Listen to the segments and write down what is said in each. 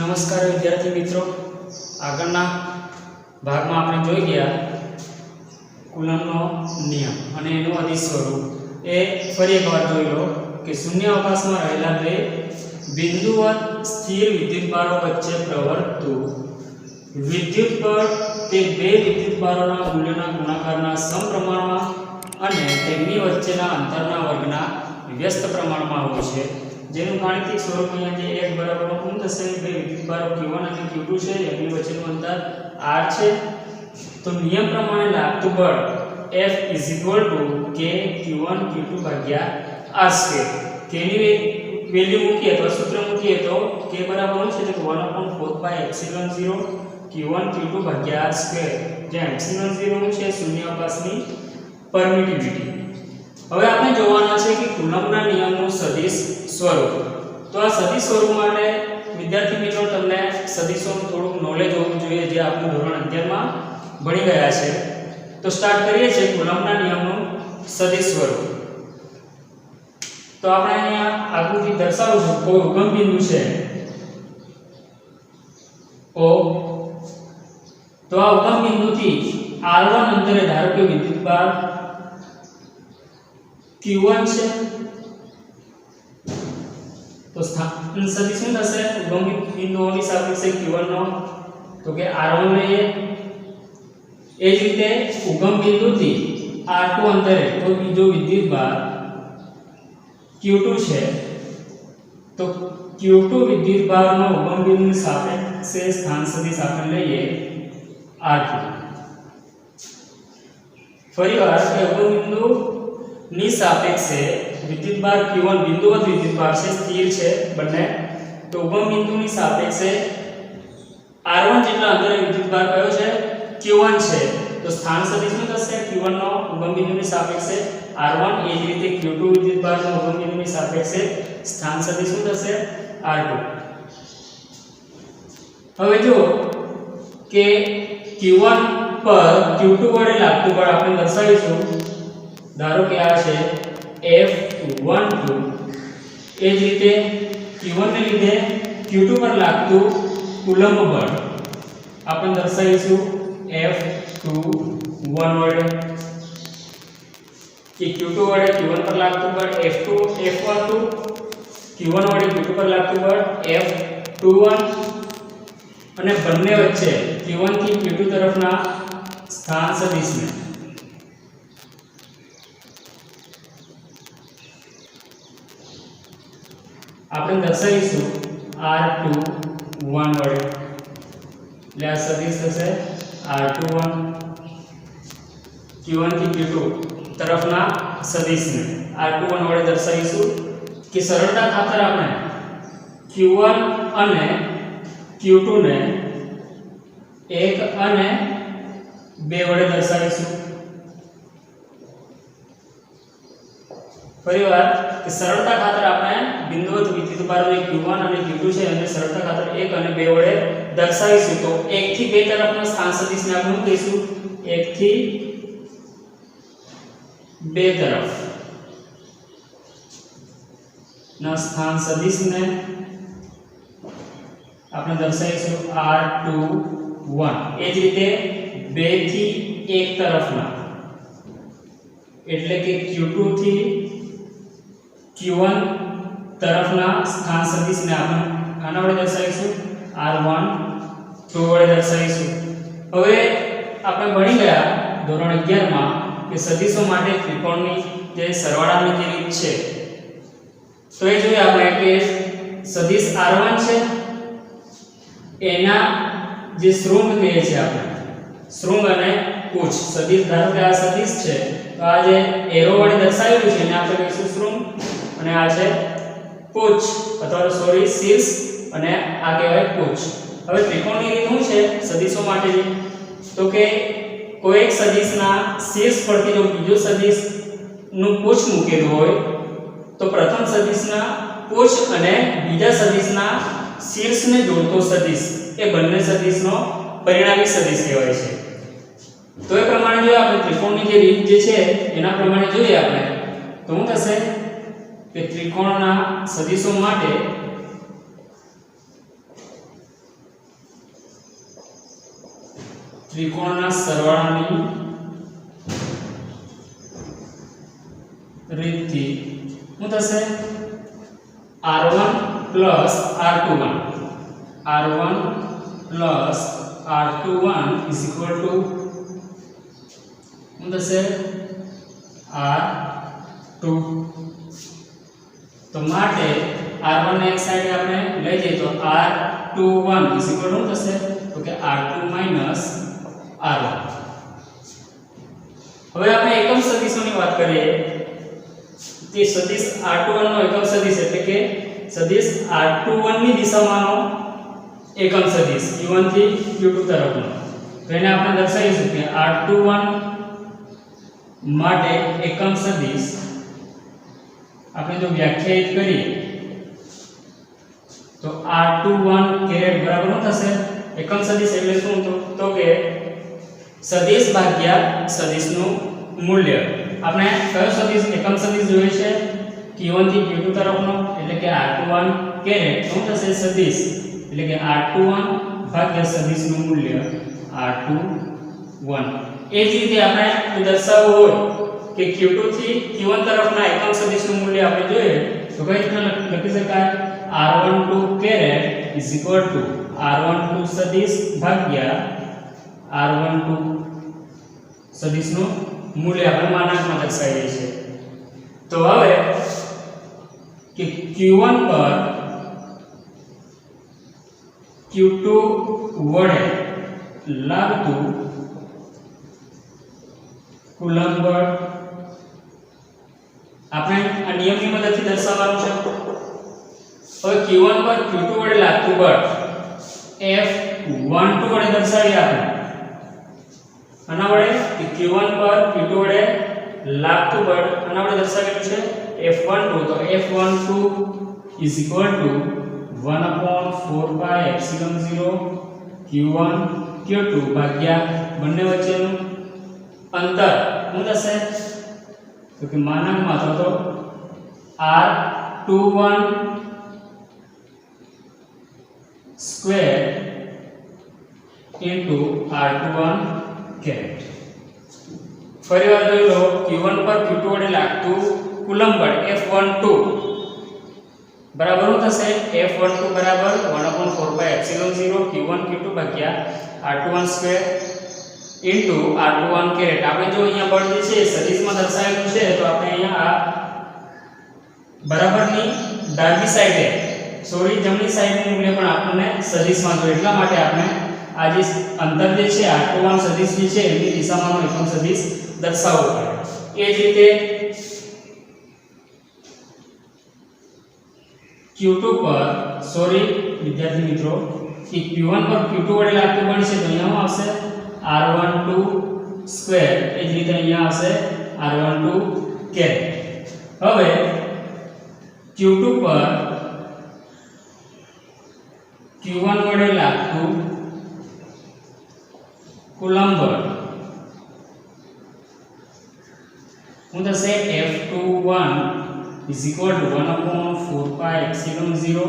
નમસ્કાર વિદ્યાર્થી મિત્રો, આગળના ભાગમાં આપણે જોઈ ગયા કુલમ્બનો નિયમ અને એનું અધિસ્વરૂપ. એ ફરી એકવાર જોઈ લો કે શૂન્યાવકાશમાં રહેલા બે બિંદુવત સ્થિર વિદ્યુતભારો વચ્ચે પ્રવર્તતું વિદ્યુતબળ તે બે વિદ્યુતભારોના મૂલ્યોના ગુણાકારના સમપ્રમાણમાં અને તેમની વચ્ચેના અંતરના વર્ગના વ્યસ્ત પ્રમાણમાં હોય છે. જેનું ગાણિતિક સ્વરૂપ અહીંયા જે 1 બરાબર શું થશે? બે વિદ્યુતભારો q1 અને q2 છે, એમની વચ્ચેનું અંતર r છે. તો નિયમ પ્રમાણે લાગતું બળ F k q1 q2 ભાગ્યા r². k ની વેલ્યુ મૂકીએ તો સૂત્ર મૂકીએ તો k બરાબર શું છે? તો 1/4πε0 q1 q2 ભાગ્યા r². જ્યાં એપ્સિલોન 0 છે શૂન્યાવકાશની પરમિટિવિટી. હવે આપણે જોવાના છે કે કુલમ્બના નિયમનું સદિશ સ્વરૂપ. તો આ સદિશ સ્વરૂપ માટે વિદ્યાર્થી મિત્રો તમને સદિશોનું થોડુંક નોલેજ હોવું જોઈએ, જે આપણે ધોરણ 11 માં ભણી ગયા છે. તો સ્ટાર્ટ કરીએ છીએ કુલમ્બના નિયમનું સદિશ સ્વરૂપ. તો આપણે અહીંયા આકૃતિ દર્શાવું છું. કોઈ ઉગમ બિંદુ છે O. તો આ ઉગમ બિંદુથી r1 અંતરે ધારો કે વિદ્યુતભાર q1 છે. તો સ્થાન સદિશ શું થશે? ઉગમ બિંદુઓની સાપેક્ષે q1 નો તો કે r1 લઈએ. એ જ રીતે ઉગમ બિંદુથી r2 અંતરે કોઈ બીજો વિદ્યુતભાર q2 છે. તો q2 વિદ્યુતભારનો ઉગમ બિંદુની સાપેક્ષે સ્થાન સદિશ આપણે લઈએ r2. ફરીવાર કે ઉગમ બિંદુ ની સાપેક્ષે વિદ્યુતભાર q1 બિંદુવત વિદ્યુતભાર છે, સ્થિર છે બંને. તો ઉગમ બિંદુની સાપેક્ષે r1 જેટલા અંતરે વિદ્યુતભાર કયો છે? q1 છે. તો સ્થાન સદિશ શું થશે? q1 નો ઉગમ બિંદુની સાપેક્ષે r1. એ જ રીતે q2 વિદ્યુતભારનો ઉગમ બિંદુની સાપેક્ષે સ્થાન સદિશ શું થશે? r2. હવે જો કે q1 પર q2 વડે લાગતું બળ આપણે દર્શાવીશું. ધારો કે આ છે F12. એ જ રીતે q1 ને લીધે q2 પર લાગતું કુલમ્બ બળ આપણે દર્શાવીશું F21 વડે. કે q2 વડે q1 પર લાગતું બળ F12, q1 વડે q2 પર લાગતું બળ F21 અને બંને વચ્ચે q1 થી q2 તરફના સ્થાન સદિશને આપણે દર્શાવીશું R21 વડે. એટલે આ સદિશ થશે R21. q1 થી q2 તરફના સદિશને R21 વડે દર્શાવીશું. કે સરળતા ખાતર આપણે q1 અને q2 ને 1 અને 2 વડે દર્શાવીશું. ફરીવાર કે સરળતા ખાતર આપણે બિંદુવત વિદ્યુતભારો જે q1 અને q2 છે એને સરળતા ખાતર 1 અને 2 વડે દર્શાવીશું. તો 1 થી 2 તરફના સ્થાન સદિશને આપણે શું કહીશું? 1 થી 2 તરફ ના સ્થાન સદિશને આપણે દર્શાવીશું R21. એ જ રીતે 2 થી 1 તરફના એટલે કે q2 થી q1 તરફના સ્થાન સદિશને આપણે આના વડે દર્શાવીશું R12 વડે દર્શાવીશું. હવે આપણે ભણી ગયા ધોરણ 11 માં કે સદિશો માટે ત્રિકોણની જે સરવાળાની જે રીત છે. તો એ જોઈએ આપણે કે સદિશ R1 છે એના જે શૃંગ કહીએ છીએ આપણે, શૃંગ અને પુચ્છ. સદિશ ધારો કે આ સદિશ છે તો આ જે એરો વડે દર્શાવેલું છે એને આપણે કહીશું શૃંગ અને આ છે પુચ્છ અથવા સોરી શીર્ષ અને આ કહેવાય પુચ્છ. હવે ત્રિકોણની રીત શું છે સદિશો માટેની? તો કે કોઈ એક સદિશના શીર્ષ પરથી જો બીજો સદિશ નું પુચ્છ મૂકેલું હોય તો પ્રથમ સદિશના પુચ્છ અને બીજા સદિશના શીર્ષને જોડતો સદિશ એ બંને સદિશનો પરિણામી સદિશ કહેવાય છે. તો એ પ્રમાણે જો આપણે ત્રિકોણની જે રીત જે છે એના પ્રમાણે જોઈએ આપણે તો શું થશે કે ત્રિકોણના સદિશો માટે ત્રિકોણના સરવાળાની રીતથી શું થશે r1 plus r21 r1 plus r21 is equal to શું થશે r2 તો માટે r1 ને એક સાઈડે આપણે લઈ જઈએ તો r21 is equal to શું થશે તો કે r2 minus r1 હવે આપણે એકમ સદિશોની વાત કરીએ તે સદિશ r21 નો એકમ સદિશ એટલે કે સદિશ r21 ની દિશામાંનો એકમ સદિશ q1 થી q2 તરફનો તો એને આપણે દર્શાવીશું કે r21 માટે એકમ સદિશ આપણે જો વ્યાખ્યાયિત કરીએ તો r21 કેરેટ બરાબર શું થશે એકમ સદિશ એટલે શું તો કે સદિશ ભાગ્યા સદિશનું મૂલ્ય આપણે કયો સદિશ એકમ સદિશ જોઈએ છે q1 થી q2 તરફનો એટલે કે r21 કેરેટ શું થશે સદિશ એટલે કે r21 ભાગ્યા સદિશનું મૂલ્ય r21 એ જ રીતે આપણે દર્શાવવું હોય કે q2 થી q1 તરફના એકમ સદિશનું મૂલ્ય આપણે જોઈએ તો કઈ રીતે લખી શકાય r12 caret is equal to r12 સદિશ ભાગ્યા r12 સદિશનું મૂલ્ય આપણે માનાંકમાં દર્શાવીએ છીએ તો હવે કે q1 પર q2 વડે લાગતું કુલંબ બળ આપણે આ નિયમની મદદથી દર્શાવવાનું છે હવે q1 પર q2 વડે લાગતું બળ F12 વડે દર્શાવીએ આપણે આના વડે કે q1 પર q2 વડે લાગતું બળ આના વડે દર્શાવેલું છે F12 તો F12 is equal to 1/4 pi epsilon 0 q1 q2 ભાગ્યા બંને વચ્ચેનું અંતર શું થશે તો કે માનાંકમાં તો r21 square into r21 caret ફરીવાર જોઈ લો q1 પર q2 વડે લાગતું કુલંબ બળ F12 બરાબર શું થશે F12 બરાબર 1/4 pi epsilon 0 q1 q2 ભાગ્યા r21 square into r21 caret આપણે જો અહીંયા બળ જે છે સદિશમાં દર્શાવેલું છે તો આપણે અહીંયા આ બરાબરની ડાબી સાઈડે સોરી જમણી સાઈડનું મૂલ્ય પણ આપણને સદિશમાં જોઈએ એટલા માટે આપણે આ જે અંતર જે છે r21 સદિશ જે છે એની દિશામાંનો એકમ સદિશ દર્શાવવો પડે એ જ રીતે q2 પર સોરી વિદ્યાર્થી મિત્રો કે q1 પર q2 વડે લાગતું બળ છે તો અહીંયા આવશે r12 સ્ક્વેર એ જ રીતે અહીંયા આવશે r12 કેરેટ હવે q2 પર q1 વડે લાગતું કુલંબ બળ હું થશે F21 is equal to 1/4 pi epsilon 0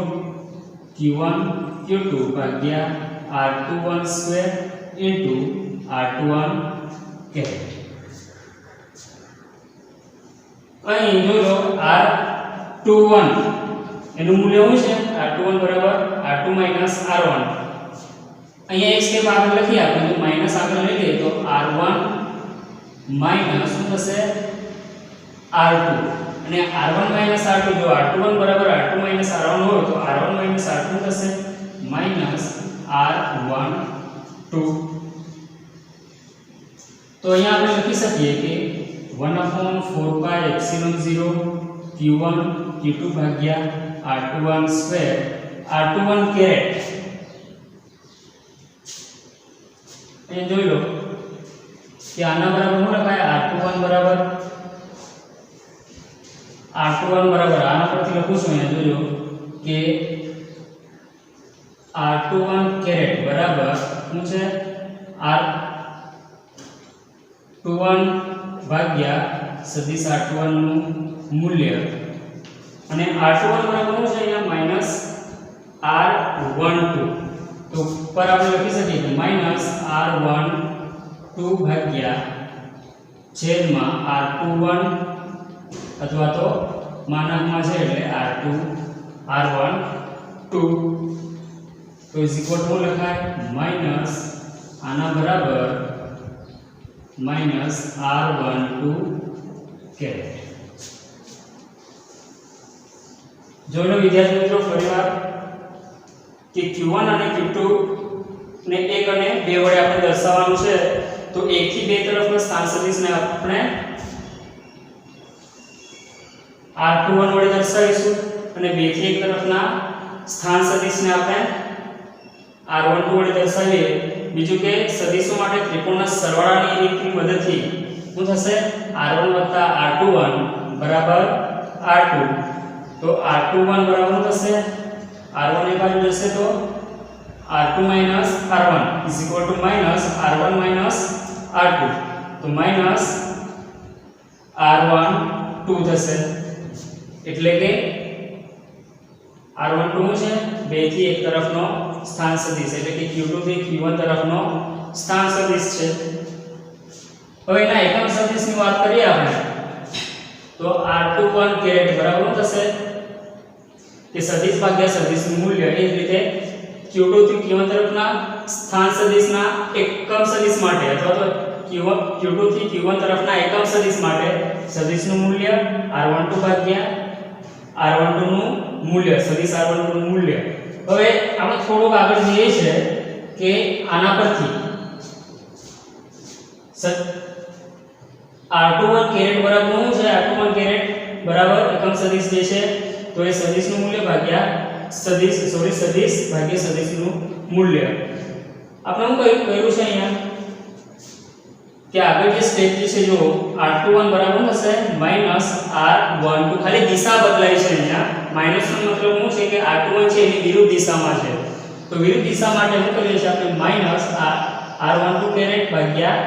q1 q2 ભાગ્યા r21 square into r21 caret અહીં જોજો r21 એનું મૂલ્ય શું છે r21 બરાબર r2 minus r1 અહીંયા એક સ્ટેપ આગળ લખી આપણે જો માઈનસ આગળ લઈ લઈએ તો r1 માઈનસ શું થશે r2 અને r1 minus r2 જો r21 બરાબર r2 minus r1 હોય તો r1 minus r2 થશે minus r12 તો અહીંયા આપણે લખી શકીએ કે 1/4 pi epsilon 0 q1 q2 ભાગ્યા r21 સ્ક્વેર r21 કેરેટ એ જોઈ લો કે આના બરાબર શું લખાય r21 બરાબર આના પરથી લખું છું અહીંયા જોજો કે r21 કેરેટ બરાબર શું છે r21 ભાગ્યા સદિશ r21 નું મૂલ્ય અને r21 બરાબર શું છે અહીંયા માઈનસ r12 તો ઉપર આપણે લખી શકીએ કે માઈનસ r12 2 ભાગ્યા છેદમાં r21 અથવા તો માનકમાં છે એટલે r2 r12 તો ઇઝ ઇક્વલ ટુ લખાય માઈનસ આના બરાબર માઈનસ r12 કેરેટ. જોઈ લો વિદ્યાર્થી મિત્રો ફરીવાર કે q1 અને q2 ને 1 અને 2 વડે આપણે દર્શાવવાનું છે. તો 1 થી 2 તરફના સ્થાન સદિશને આપણે r21 વડે દર્શાવીશું અને 2 થી 1 તરફના સ્થાન સદિશને આપણે r12 વડે દર્શાવીએ. બીજું કે સદિશો માટે ત્રિકોણના સરવાળાની રીતની મદદથી શું થશે r1 + r21 બરાબર r2. તો r21 બરાબર થશે r1 એ બાજુ જશે તો r2 - r1 -r1 - r2. તો માઈનસ r12 થશે એટલે કે r12 છે 2 થી 1 તરફનો સ્થાન સદિશ એટલે કે q2 થી q1 તરફનો સ્થાન સદિશ છે. હવે એના એકમ સદિશની વાત કરીએ આપણે તો r21 કેરેટ બરાબર થશે કે સદિશ ભાગ્યા સદિશનું મૂલ્ય. એ જ રીતે q2 થી q1 તરફના સ્થાન સદિશના એકમ સદિશ માટે અથવા તો q2 થી q1 તરફના એકમ સદિશ માટે સદિશનું મૂલ્ય r12 ભાગ્યા r12 નું મૂલ્ય સદિશ r12 નું મૂલ્ય. હવે આપણે થોડુંક આગળ જઈએ છે કે આના પરથી r21 કેરેટ બરાબર શું છે r21 કેરેટ બરાબર એકમ સદિશ જે છે તો એ સદિશનું મૂલ્ય ભાગ્યા સદિશ ભાગ્યા સદિશનું મૂલ્ય. આપણે શું કર્યું છે અહીંયા કે આગળ જે સ્ટેપ છે જો r21 બરાબર થશે -r12 ખાલી દિશા બદલાઈ છે. અહીંયા માઈનસ નો મતલબ શું છે કે r21 છે એની વિરુદ્ધ દિશામાં છે. તો વિરુદ્ધ દિશા માટે શું કરીએ છીએ આપણે -r12 કેરેટ ભાગ્યા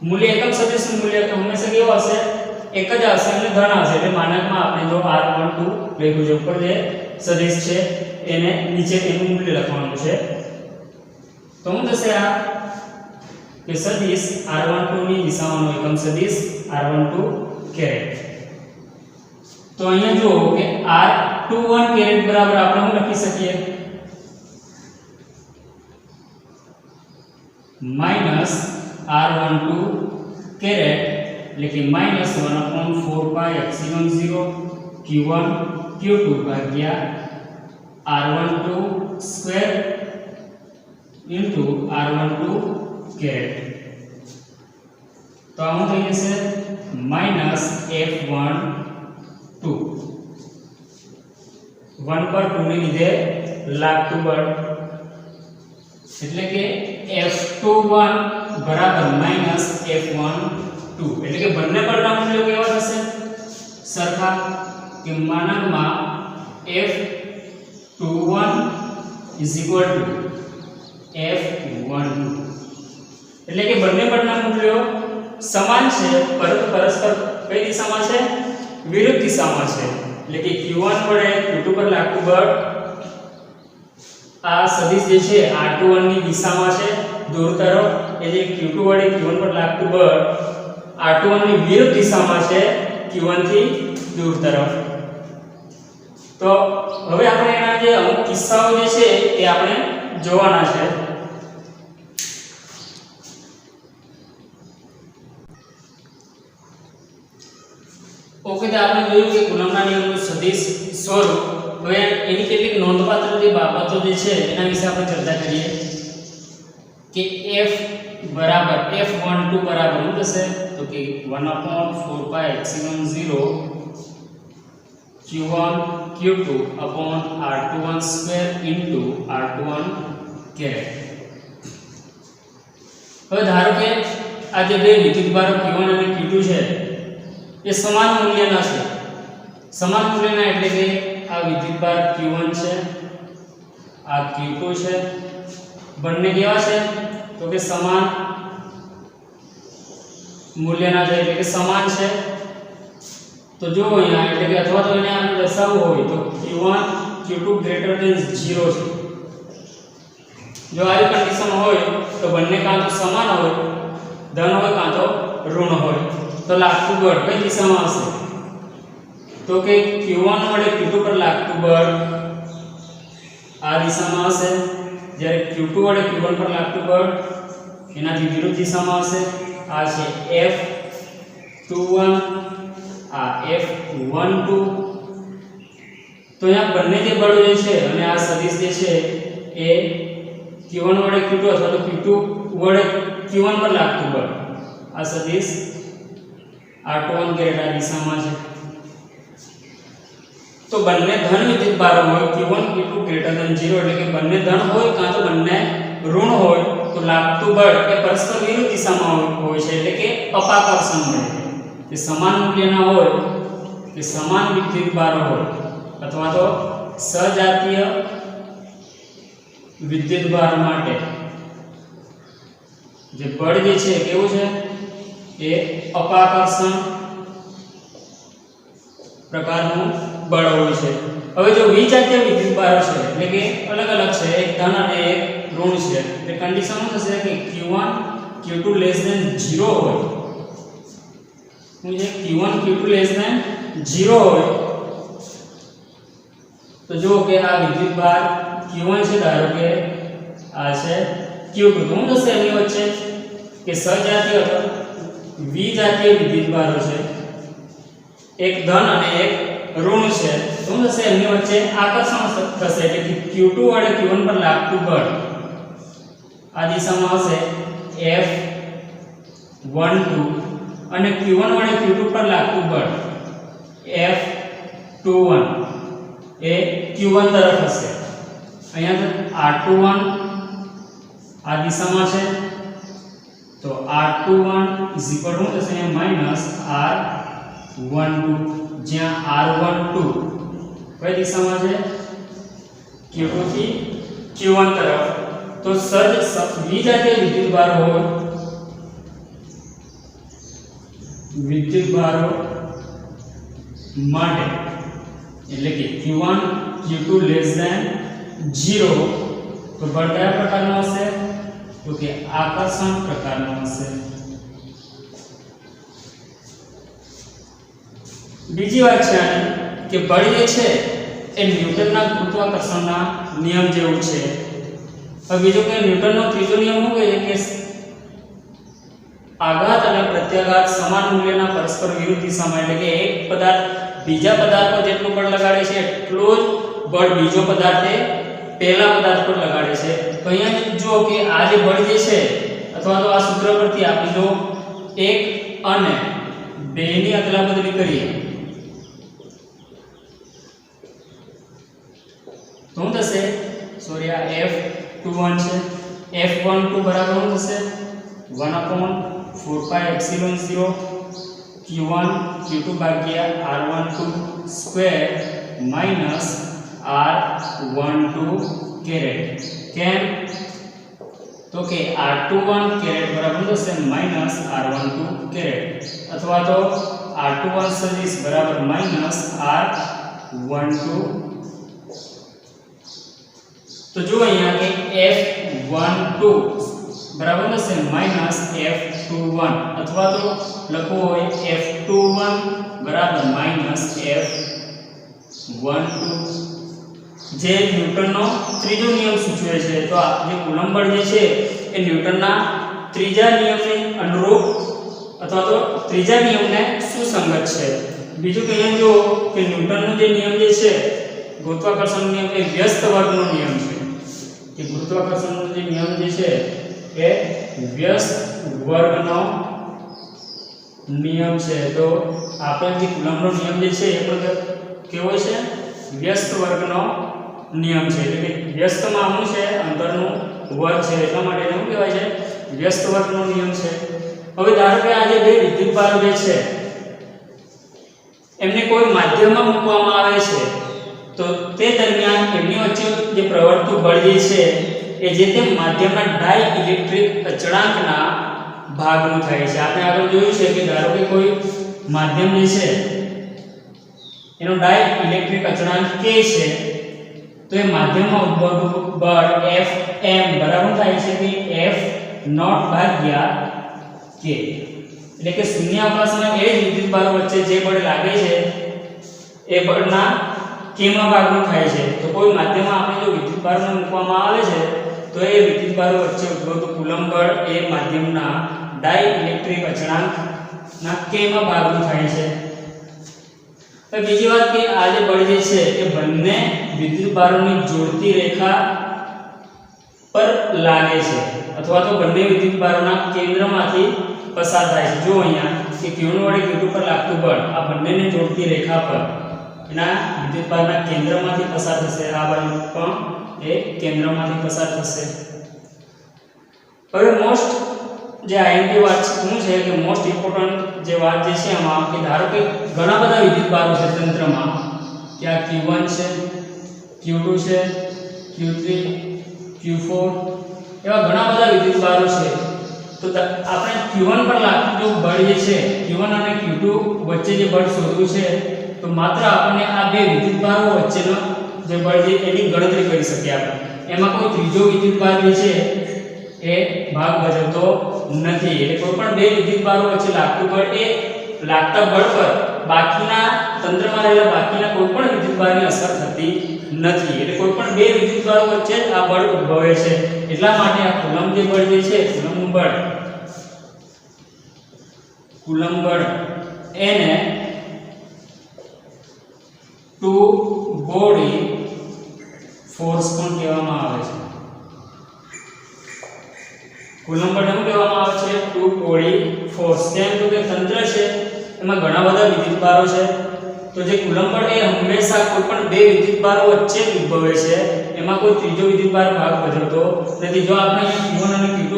મૂલ્ય એકમ સદિશનું મૂલ્ય તો હંમેશા કેવું હશે એક જ આવશે અને ધન આવશે એટલે માનકમાં આપણે જો r12 લખ્યું છે ઉપર જે સદિશ છે એને નીચે એનું મૂલ્ય લખવાનું છે. તો શું થશે આ કે સદિશ r12 ની દિશામાંનો એકમ સદિશ r12 કેરેટ. તો અહીંયા જો કે r21 કેરેટ બરાબર આપણે શું લખી શકીએ -r12 કેરેટ એટલે કે -1/4πε0 q1 q2 ભાગ્યા r12 square into r12 caret. તો આમાં થઈ જશે -f12 1 પર 2 ને લીધે લાગતું બળ એટલે કે f21 બરાબર -f12 એટલે કે બંને બળના મૂલ્યો કેવા થશે સરખા કે માનકમાં f21 f12 એટલે કે બંને બળના મૂલ્યો સમાન છે પરંતુ પરસ્પર કઈ દિશામાં છે વિરુદ્ધ દિશામાં છે. એટલે કે q1 વડે q2 પર લાગતું બળ આ સદિશ જે છે r21 ની દિશામાં છે દૂર તરફ. એ જે q2 વડે q1 પર લાગતું બળ r21 ની વિરુદ્ધ દિશામાં છે q1 થી દૂર તરફ. તો હવે આપણે એના જે અમુક કિસ્સાઓ જે છે એ આપણે જોવાના છે. ઓકે તો આપણે જોયું કે કુલમ્બના નિયમનું સદિશ સ્વરૂપ. હવે એની કેટલીક નોંધપાત્ર જે બાબતો જે છે એના વિશે આપણે ચર્ચા કરીએ કે f12 બરાબર શું થશે તો કે 1/4πε0 q1 q2 r21 square into r21 caret. હવે ધારો કે આ જે બે વિદ્યુતભારો q1 અને q2 છે એ સમાન મૂલ્યના છે. સમાન મૂલ્યના એટલે કે આ વિદ્યુતભાર q1 છે આ q2 છે બંને કેવા છે તો કે સમાન મૂલ્યના છે એટલે કે સમાન છે. તો જો અહીંયા એટલે કે અથવા તો એને આપણે દર્શાવવું હોય તો q1 q2 ગ્રેટર ધેન 0 છે. જો આવી કન્ડિશન હોય તો બંને કાં તો સમાન હોય ધન હોય કાં તો ઋણ હોય તો લાગતું બળ કઈ દિશામાં હશે તો કે q1 વડે q2 પર લાગતું બળ આ દિશામાં હશે જ્યારે q2 વડે q1 પર લાગતું બળ એનાથી વિરુદ્ધ દિશામાં હશે આ છે F21 આ F12 તો અહીંયા બંને જે બળો જે છે અને આ સદિશ જે છે એ q1 વડે q2 અથવા તો q2 વડે q1 પર લાગતું બળ આ સદિશ R21 કેરેટ આ દિશામાં છે તો બંને ધન વિદ્યુત ભારો હોય q1 q2 ગ્રેટર ધન 0 એટલે કે બંને ધન હોય કાં તો બંને ઋણ હોય તો લાગતું બળ એ પરસ્પર વિરુદ્ધ દિશામાં હોય છે એટલે કે અપાકર્ષણ મળે કે સમાન મૂલ્યના હોય કે સમાન વિદ્યુત ભારો હોય અથવા તો સજાતીય વિદ્યુત ભાર માટે જે બળ જે છે કેવું છે એ અપાકર્ષણ પ્રકારનું બળ હોય છે હવે જો વિજાતીય વિદ્યુત ભારો છે એટલે કે અલગ અલગ છે એક ધન અને એક ઋણ છે એટલે કન્ડિશન શું થશે કે q1 q2 0 હોય મુજે q1 q2 0 હોય તો જો કે આ વિદ્યુત ભાર q1 છે ધારો કે આ છે q2 તો શું થશે એની વચ્ચે કે સજાતીય અથવા વિજાતીય વિદ્યુત ભારો છે એક ધન અને એક ઋણ છે તો શું થશે એની વચ્ચે આકર્ષણ થશે એટલે q2 વડે q1 પર લાગતું બળ આ દિશામાં હશે F12 અને q1 વડે q2 પર લાગતું બળ F21 એ q1 તરફ હશે અહીંયા R21 આ દિશામાં છે તો R21 શું થશે -R12 જ્યાં R12 કઈ દિશામાં છે q2 થી q1 તરફ તો વિજાતીય વિદ્યુત ભાર હોય વિદ્યુત ભારો માટે એટલે કે q1 q2 0 તો બળ કયા પ્રકારનું હશે તો કે આકર્ષણ પ્રકારનું હશે બીજી વાત છે કે બળ જે છે એ ન્યૂટનના ગુરુત્વાકર્ષણના નિયમ જેવું છે હવે બીજો કે ન્યૂટનનો ત્રીજો નિયમ શું કહે છે કે આઘાત અને પ્રત્યાઘાત સમાન મૂલ્યના પરસ્પર વિરુદ્ધ દિશામાં એટલે કે એક પદાર્થ બીજા પદાર્થ પર જેટલું બળ લગાડે છે એટલું જ બળ બીજો પદાર્થે પહેલા પદાર્થ પર લગાડે છે તો અહીંયા જો કે આ જે બળ જે છે અથવા તો આ સૂત્ર પરથી આપણે જો 1 અને 2 ની અદલાબદલી કરીએ તો શું થશે સોરી આ F21 છે F12 બરાબર શું થશે 1/4πε0 q1 q2 ભાગ્યા r12 square minus r12 caret કેમ તો કે r21 કેરેટ બરાબર થશે માઈનસ r12 કેરેટ અથવા તો r21 સદિશ બરાબર માઈનસ r12 તો જો અહીંયા કે F12 બરાબર થશે માઈનસ F21 અથવા તો લખવું હોય F21 બરાબર માઈનસ F12 જે ન્યૂટનનો ત્રીજો નિયમ સૂચવે છે તો આ જે કુલંબ બળ જે છે એ ન્યૂટનના ત્રીજા નિયમને અનુરૂપ અથવા તો ત્રીજા નિયમને સુસંગત છે બીજું કે અહીંયા જો કે ન્યૂટનનો જે નિયમ જે છે ગુરુત્વાકર્ષણનો નિયમ એ વ્યસ્ત વર્ગનો નિયમ છે કે ગુરુત્વાકર્ષણનો જે નિયમ જે છે એ વ્યસ્ત વર્ગનો નિયમ છે તો આપેલ જે કુલંબનો નિયમ જે છે એ પણ કેવો છે વ્યસ્ત વર્ગનો નિયમ છે એટલે કે વ્યસ્તમાં શું છે અંતરનું વર્ગ છે એટલા માટે શું કહેવાય છે વ્યસ્ત વર્ગનો નિયમ છે હવે ધારો કે આ જે બે વિદ્યુતભારો જે છે એમને કોઈ માધ્યમમાં મૂકવામાં આવે છે તો તે દરમિયાન એમની વચ્ચે જે પ્રવર્તતું બળ જે છે એ જે તે માધ્યમના ડાઇલેક્ટ્રિક અચળાંકના ભાગનું થાય છે આપણે આગળ જોયું છે કે ધારો કે કોઈ માધ્યમ જે છે એનો ડાઇલેક્ટ્રિક અચળાંક k છે તો એ માધ્યમમાં ઉદ્ભવતું બળ Fm બરાબર થાય છે કે F0 ભાગ્યા કે, એટલે કે શૂન્યાવકાશમાં એ જ વિદ્યુતભારો વચ્ચે જે બળ લાગે છે એ બળના કેમાં ભાગનું થાય છે. તો કોઈ માધ્યમમાં આપણે જો વિદ્યુતભારને મૂકવામાં આવે છે તો એ વિદ્યુતભારો વચ્ચે ઉદ્ભવતું કુલંબ બળ એ માધ્યમના ડાઇલેક્ટ્રિક અચળાંકના કેમાં ભાગનું થાય છે. હવે બીજી વાત કે આ જે બળ જે છે એ બંને વિદ્યુતભારોની જોડતી રેખા પર લાગે છે અથવા તો બંને વિદ્યુતભારોના કેન્દ્રમાંથી પસાર થાય છે. જો અહીંયા કે Q1 વડે Q2 પર લાગતું બળ આ બંનેને જોડતી રેખા પર એના વિદ્યુતભારના કેન્દ્રમાંથી પસાર થશે, આ બાજુ પણ એ કેન્દ્રમાંથી પસાર થશે. હવે મોસ્ટ જે આઈએમપી વાત શું છે કે મોસ્ટ ઇમ્પોર્ટન્ટ જે વાત જે છે આમાં કે ધારો કે ઘણા બધા વિદ્યુતભારો છે તંત્રમાં, કે આ Q1 છે, Q2 છે, Q3, Q4 એવા ઘણા બધા વિદ્યુતભારો છે. તો આપણે Q1 પર લાગતું જો બળ જે છે Q1 અને Q2 વચ્ચે જે બળ શોધવું છે તો માત્ર આપણે આ બે વિદ્યુતભારો વચ્ચેનો જે બળ છે એની ગણતરી કરી શકીએ. આપણે એમાં કોઈ ત્રીજો વિદ્યુતભાર જે છે એ ભાગ ભજવતો નથી. એટલે કોઈ પણ બે વિદ્યુતભારો વચ્ચે લાગતું બળ એ લાગતા બળ પર બાકીના તંત્રમાં રહેલા બાકીના કોઈ પણ વિદ્યુતભારની અસર થતી નથી. એટલે કોઈ પણ બે વિદ્યુતભારો વચ્ચે આ બળ ઉદ્ભવે છે. એટલા માટે આ કુલંબ જે બળ જે છે કુલંબ બળ એને ટુ બોડી ફોર્સ પણ કહેવામાં આવે છે. કુલંબ બળ શું કહેવામાં આવે છે? Two body force. કેમ તો કે તંત્ર છે એમાં ઘણા બધા વિદ્યુતભારો છે, તો જે કુલંબ બળ એ હંમેશા કોઈ પણ બે વિદ્યુતભારો વચ્ચે જ ઉદ્ભવે છે, એમાં કોઈ ત્રીજો વિદ્યુતભાર ભાગ ભજવતો નથી. જો આપણે Q1 અને Q2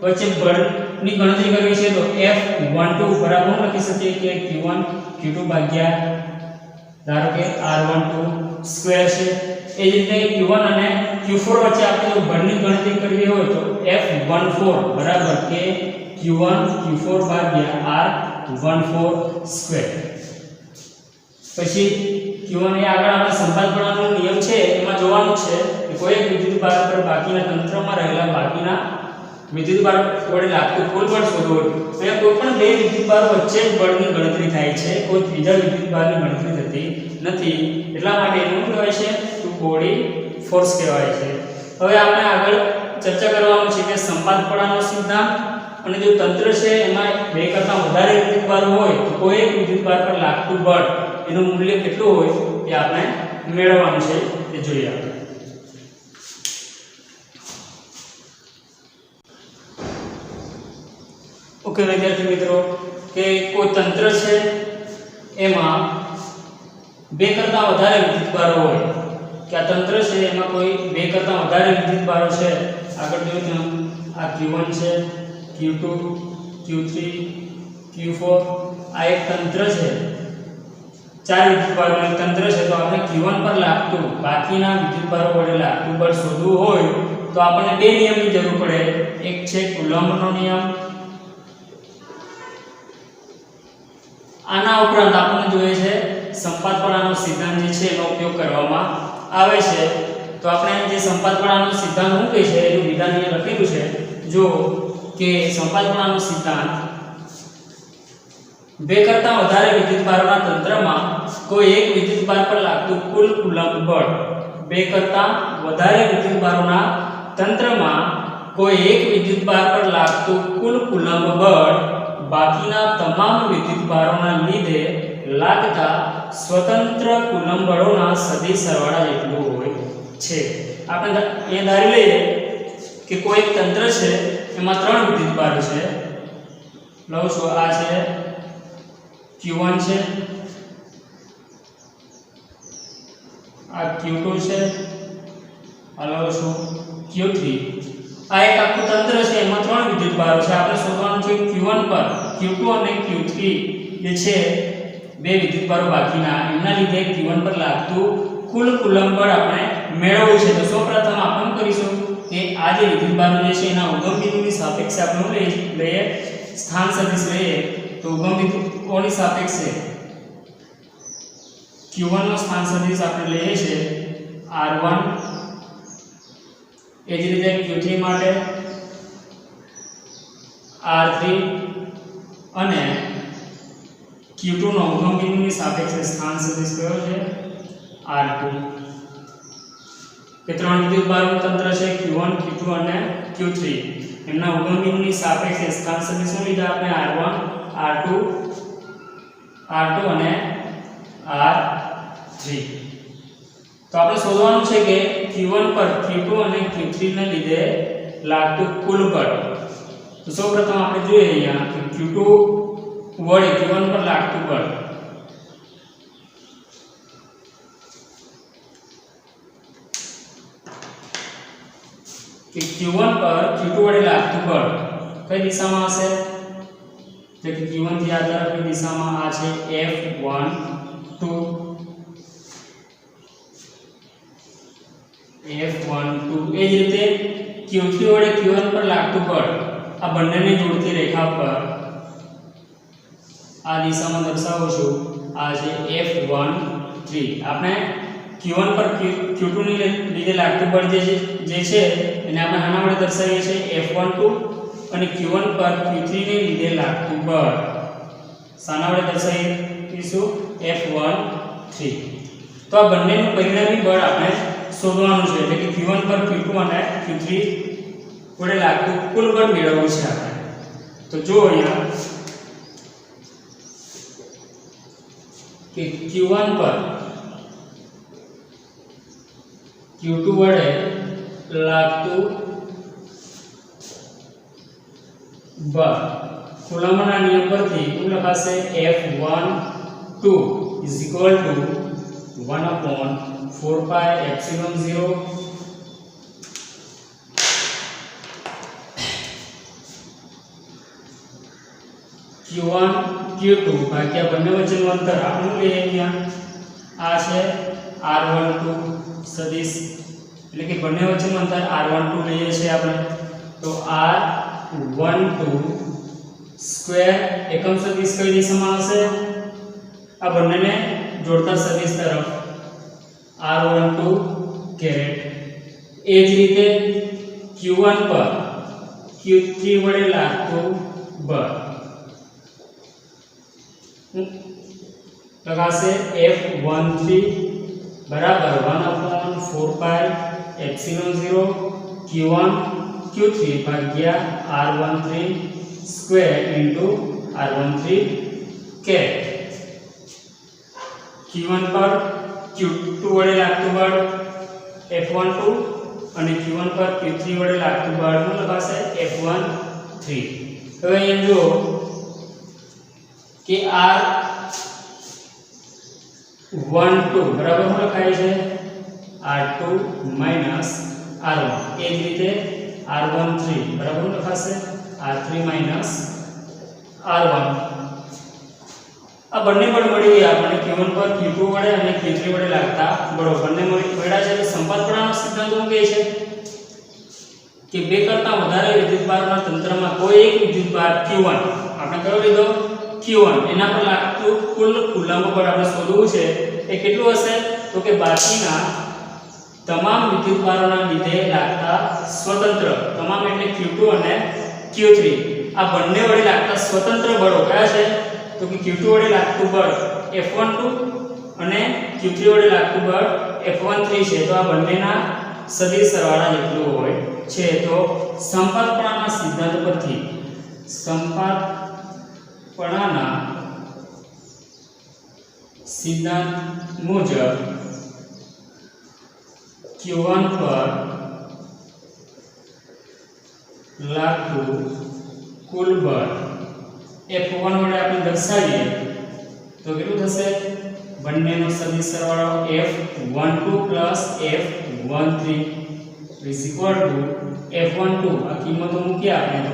વચ્ચે બળની ગણતરી કરવી છે તો F12 બરાબર લખી શકીએ કે Q1 Q2 ભાગ્યા ધારો કે R12 સ્ક્વેર છે. એ જ રીતે Q1 અને Q4 વચ્ચે આપણે જો બળની ગણતરી કરવી હોય તો F14 બરાબર કે Q1 Q4 ભાગ્યા R14 સ્ક્વેર. પછી Q1 એ આગળ આપણે સંપાદપણાનો નિયમ છે એમાં જોવાનું છે કે કોઈ એક વિદ્યુતભાર પર બાકીના તંત્રમાં રહેલા બાકીના વિદ્યુતભાર વડે લાગતું કુલ બળ શોધવું હોય તો કોઈ પણ બે વિદ્યુતભાર વચ્ચે જ બળની ગણતરી થાય છે, કોઈ ત્રીજા વિદ્યુતભારની ગણતરી થતી નથી. એટલા માટે એનું કહેવાય છે ટુ બોડી ફોર્સ કહેવાય છે. હવે આપણે આગળ ચર્ચા કરવાનું છે કે સંપાદપણાનો સિદ્ધાંત અને જો તંત્ર છે એમાં બે કરતાં વધારે વિદ્યુતભાર હોય તો કોઈ એક વિદ્યુતભાર પર લાગતું બળ એનું મૂલ્ય કેટલું હોય એ આપણે મેળવવાનું છે એ જોઈએ આપણે. ઓકે વિદ્યાર્થી મિત્રો, કે કોઈ તંત્ર છે એમાં બે કરતાં વધારે વિદ્યુતભારો હોય, કે આ તંત્ર છે એમાં કોઈ બે કરતાં વધારે વિદ્યુતભારો છે. આગળ જોઈએ આ Q1 છે, Q2, Q3, Q4 આ એક તંત્ર છે, ચાર વિદ્યુતભારોનું તંત્ર છે. તો આપણે Q1 પર લાગતું બાકીના વિદ્યુતભારો વડે લાગતું બળ શોધવું હોય તો આપણને બે નિયમની જરૂર પડે. એક છે કુલંબનો નિયમ, આના ઉપરાંત આપણને જોઈએ છે સંપાદપણાનો સિદ્ધાંત જે છે એનો ઉપયોગ કરવામાં આવે છે. તો આપણે જે સંપાદપણાનો સિદ્ધાંત શું કહે છે એનું વિધાન અહીંયા લખેલું છે. જો કે સંપાદપણાનો સિદ્ધાંત બે કરતાં વધારે વિદ્યુતભારોના તંત્રમાં કોઈ એક વિદ્યુતભાર પર લાગતું કુલ કુલંબ બળ, બે કરતાં વધારે વિદ્યુતભારોના તંત્રમાં કોઈ એક વિદ્યુતભાર પર લાગતું કુલ કુલંબ બળ બાકીના તમામ વિદ્યુતભારોના લીધે લાગતા સ્વતંત્ર કુલંબ બળોના સદિશ સરવાળા જેટલું હોય છે. આપણે એ ધારી લઈએ કે કોઈ એક તંત્ર છે એમાં ત્રણ વિદ્યુતભારો છે. લઉં છું આ છે Q1 છે, આ Q2 છે, આ લઉં છું Q3. આ એક આખું તંત્ર છે એમાં ત્રણ વિદ્યુતભારો છે. આપણે શોધવાનું છે Q1 પર Q2 અને Q3 જે છે બે વિદ્યુતભારો બાકીના એમના લીધે Q1 પર લાગતું કુલ કુલંબ બળ આપણે મેળવવું છે. તો સૌપ્રથમ આપણે શું કરીશું કે આ જે વિદ્યુતભારો જે છે એના ઉગમ બિંદુની સાપેક્ષે આપણે લઈએ સ્થાન સદિશ લઈએ. તો ઉગમ બિંદુ કોની સાપેક્ષે Q1 નો સ્થાન સદિશ આપણે લઈએ છીએ R1. એ જ રીતે Q3 માટે R3 અને Q2 નો ઉગમ બિંદુની સાપેક્ષે સ્થાન સદિશ કયો છે R2 કે ત્રણ વિદ્યુત ભારનું તંત્ર છે Q1 Q2 અને Q3 એમના ઉગમ બિંદુની સાપેક્ષે સ્થાન સદિશો લીધા આપણે R1 R2 અને R3 તો આપણે શોધવાનું છે કે Q1 પર Q2 અને Q3 ને લીધે લાગતું કુલ બળ તો સૌપ્રથમ આપણે જોઈએ અહીંયા કે Q2 વડે Q1 પર લાગતું બળ કે Q1 પર Q2 વડે લાગતું બળ કઈ દિશામાં હશે તો કે Q1 થી આ તરફની દિશામાં આ છે F12 એ જ રીતે Q3 વડે Q1 પર લાગતું બળ આ બંનેને જોડતી રેખા પર આ દિશામાં દર્શાવું છું આ છે F13 આપણે Q1 પર Q2 ની લીધે લાગતું બળ જે છે એને આપણે આના વડે દર્શાવીએ છીએ F12 અને Q1 પર Q3 ને લીધે લાગતું બળ શાના વડે દર્શાવીશું F13 તો આ બંનેનું પરિણામી બળ આપણે શોધવાનું છે એટલે કે Q1 પર Q2 અને Q3 વડે લાગતું કુલ બળ મેળવવું છે આપણે તો જો અહીંયા કે Q1 પર Q2 વડે લાગતું બળ કુલમ્બના નિયમ પરથી શું લખાશે F12 1/4 pi epsilon 0 Q1 Q2 ભાગ્યા બંને વચ્ચેનું અંતર આપણે લઈએ અહીંયા આ છે R12 સદિશ એટલે કે બંને વચ્ચેનું અંતર R12 લઈએ છીએ આપણે તો R12 સ્ક્વેર એકમ સદિશ કઈ દિશામાં હશે આ બંનેને જોડતા સદિશ તરફ R12 કેરેટ એ જ રીતે Q1 પર Q3 વડે લાગતું બળ લગાશે F13 બરાબર 1/4 pi epsilon 0 Q1 Q3 ભાગ્યા R13 square into R13 caret Q1 પર Q2 વડે લાગતું બળ F12 અને Q1 પર Q3 વડે લાગતું બળ શું લખાશે F13 હવે અહીંયા જો કે R12 બરાબર શું લખાય છે R2 માઈનસ R1 એ જ રીતે R13 બરાબર શું લખાશે R3 માઈનસ R1 આ બંને બળ મળી ગયા આપણને Q1 પર Q2 વડે અને Q3 વડે લાગતા બળો બંને મળ્યા છે તો સંપાતપણાનો સિદ્ધાંત શું કહે છે કે બે કરતા વધારે વિદ્યુતભારના તંત્રમાં કોઈ એક વિદ્યુતભાર Q1 આપણે કયો લીધો Q1 એના પર લાગતું કુલ કુલમ્બ બળ આપણે શોધવું છે એ કેટલું હશે તો કે બાકીના તમામ વિદ્યુતભારોના લીધે લાગતા સ્વતંત્ર તમામ એટલે Q2 અને Q3 આ બંને વડે લાગતા સ્વતંત્ર બળો કયા છે તો કે Q2 વડે લાગતું બળ F12 અને Q3 વડે લાગતું બળ F13 છે તો આ બંનેના સદિશ સરવાળા જેટલું હોય છે તો સંપાતપણાના સિદ્ધાંત પરથી સંપાતપણાના સિદ્ધાંત મુજબ Q1 પર લાગતું કુલ બળ F1 વડે આપણે દર્શાવીએ તો કેટલું થશે બંનેનો સદિશ સરવાળો F12 F13 F12 આ કિંમતો મૂકી આપણે તો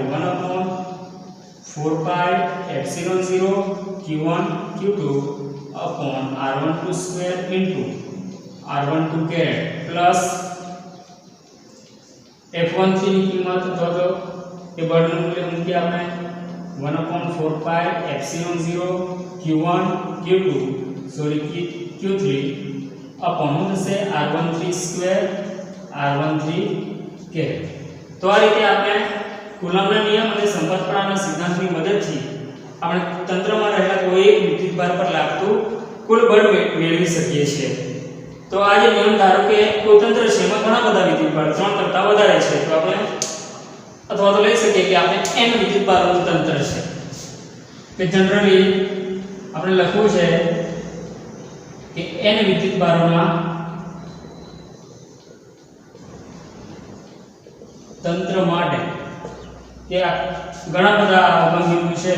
1/4 pi epsilon 0 Q1 Q2 upon R12 square into R12 caret plus F13 ની કિંમત તો એ બળનું મૂલ્ય મૂકી આપણે 1/4 pi epsilon 0 Q1 Q2 Q3 upon R13 square R13 caret તો આ રીતે આપણે કુલમ્બના નિયમ અને સંપર્કપણાના સિદ્ધાંતની મદદથી આપણે તંત્રમાં રહેલા કોઈ એક વિદ્યુતભાર પર લાગતું કુલ બળ મેળવી શકીએ છીએ। તો આ જે નિયમ ધારો કે કોઈ તંત્ર છે એમાં ઘણા બધા વિદ્યુતભાર 3 કરતા વધારે છે તો આપણે અથવા તો લઈ શકીએ કે આપણે n વિદ્યુતભારોનું તંત્ર છે કે જનરલી આપણે લખવું છે કે n વિદ્યુતભારોના તંત્ર માટે કે ઘણા બધા અવબંધીઓ છે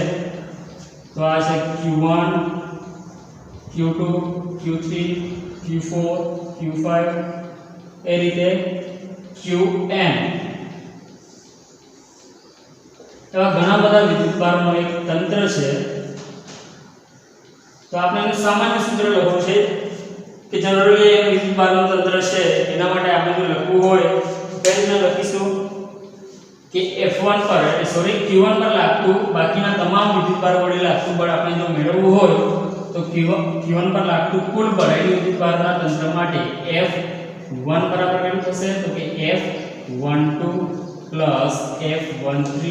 તો આ છે Q1 Q2 Q3 Q4 Q5 એ રીતે Qn એવા ઘણા બધા વિદ્યુતભારોનો એક તંત્ર છે। તો આપણે એનું સામાન્ય સૂત્ર લખવું છે કે જનરલી એક વિદ્યુતભારનું તંત્ર છે એના માટે આપણે જો લખવું હોય તો કઈ રીતના લખીશું કે F1 પર સોરી Q1 પર લાગતું બાકીના તમામ વિદ્યુતભાર વડે લાગતું બળ આપણે જો મેળવવું હોય તો Q1 પર લાગતું કુલ બળ એટલે વિદ્યુતભારના તંત્ર માટે F1 બરાબર કેટલું થશે તો કે F12 F13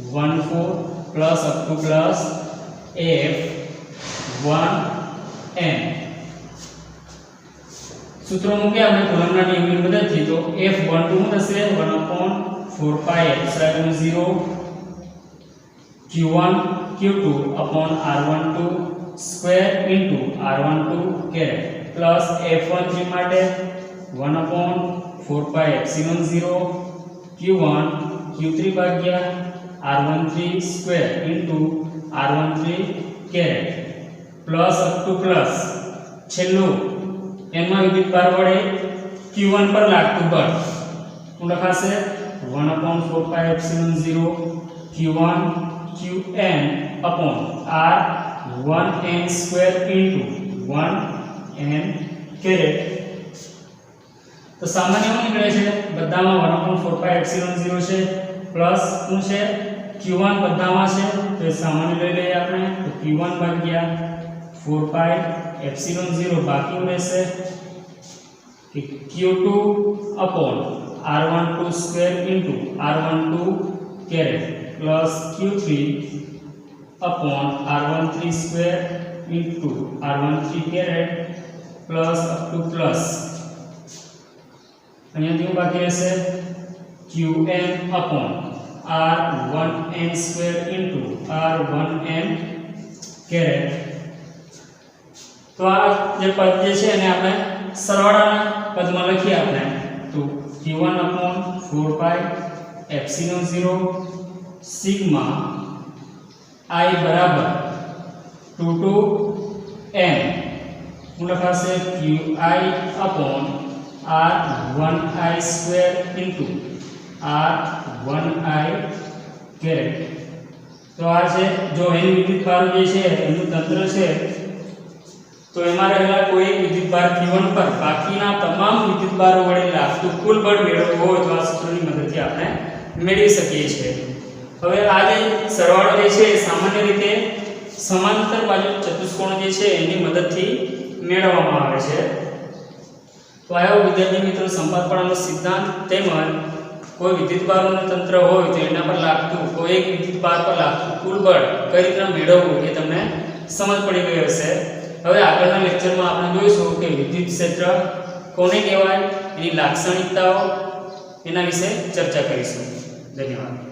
F14 up to F1n सूत्रों मूक्या આપણે કુલમ્બના નિયમની મદદથી તો F12 થશે 1/4π0 Q1 Q2 R12 square into R12 caret plus F13 માટે 1/4π0 Q1 Q3 ભાગ્યા R13 square into R13 caret plus up to plus છેલ્લું એમાં વિદ્યુતભાર વડે Q1 પર લાગતું બળ શું લખાશે 1/4π0 Q1 Qn upon R1n square into 1n caret તો સામાન્ય શું નીકળે છે બધામાં 1/4π0 છે પ્લસ શું છે Q1 બધામાં છે તો એ સામાન્ય લઈ લઈએ આપણે તો Q1 ભાગ્યા 4π0 બાકી રહેશે કે Q2 upon R12 square into R12 caret plus Q3 upon R13 square into R13 caret plus up to plus અહીંયાથી બાકી રહેશે Qn upon R1n square into R1n caret તો આ જે પદ જે છે એને આપણે સરવાળાના પદમાં લખીએ આપણે તો Q1 upon 4π0 સિગ્મા I બરાબર 2 to n હું લખાશે Qi upon R1i square into R1i caret તો આ છે જો n વિદ્યુતભારો જે છે એનું તંત્ર છે તો એમાં રહેલા કોઈ એક વિદ્યુતભાર Q1 પર બાકીના તમામ વિદ્યુતભારો વડે લાગતું કુલ બળ મેળવવું હોય તો આ સૂત્રની મદદથી આપણે મેળવી શકીએ છીએ। હવે આ જે સરવાળો જે છે સામાન્ય રીતે સમાંતર બાજુ ચતુષ્કોણ જે છે એની મદદથી મેળવવામાં આવે છે। તો આવો વિદ્યાર્થી મિત્રો સંપર્કપણાનો સિદ્ધાંત તેમજ કોઈ વિદ્યુતભારોનું તંત્ર હોય તો એના પર લાગતું કોઈ એક વિદ્યુતભાર પર લાગતું કુલ બળ કઈ રીતના મેળવવું એ તમને સમજ પડી ગઈ હશે। હવે આગળના લેક્ચરમાં આપણે જોઈશું કે વિદ્યુત ક્ષેત્ર કોને કહેવાય એની લાક્ષણિકતાઓ એના વિશે ચર્ચા કરીશું। ધન્યવાદ।